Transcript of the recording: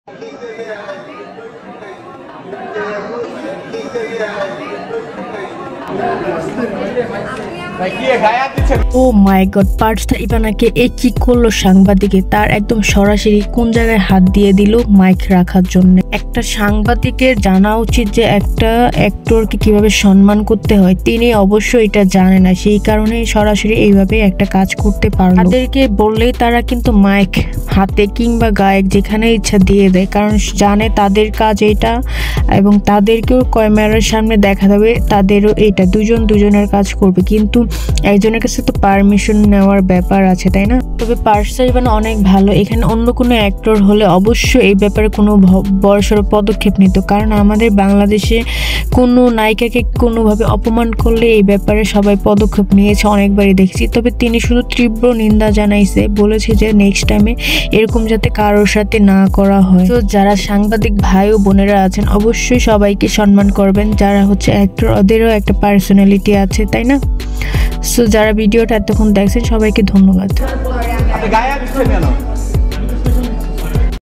ও মাই god, Partha ইভানাকে এ কি করলো সাংবাদিকে? তার একদম সরাসরি কোন জায়গায় হাত দিয়ে দিল মাইক রাখার জন্য। একটা সাংবাদিকের জানা উচিত যে একটা অ্যাক্টরকে কিভাবে সম্মান করতে হয়। তিনি অবশ্যই এটা জানে না, সেই কারণে সরাসরি এইভাবে একটা কাজ করতে পারলো। তাদেরকে বললেই তারা কিন্তু মাইক হাতে কিংবা গায়ে যেখানে ইচ্ছা দিয়ে দেয়, কারণ জানে তাদের কাজ এটা এবং তাদেরকেও ক্যামেরার সামনে দেখা যাবে তাদেরও এটা, দুজন দুজনের কাজ করবে। কিন্তু একজনের কাছে তো পারমিশন নেওয়ার ব্যাপার আছে, তাই না? তবে পার্থা ইভানা অনেক ভালো। এখানে অন্য কোনো অ্যাক্টর হলে অবশ্যই এই ব্যাপারে কোনো বড়সড় পদক্ষেপ নিত, কারণ আমাদের বাংলাদেশে কোনো নায়িকাকে কোনোভাবে অপমান করলে এই ব্যাপারে সবাই পদক্ষেপ নিয়েছে, অনেকবারই দেখছি। তবে তিনি শুধু তীব্র নিন্দা জানাইছে, বলেছে যে নেক্সট টাইমে এরকম যাতে কারোর সাথে না করা হয়। তো যারা সাংবাদিক ভাই ও বোনেরা আছেন অবশ্যই সবাইকে সম্মান করবেন, যারা হচ্ছে অ্যাক্টর ওদেরও একটা পার্সোনালিটি আছে, তাই না? সো যারা ভিডিওটা এতক্ষণ দেখছেন সবাইকে ধন্যবাদ।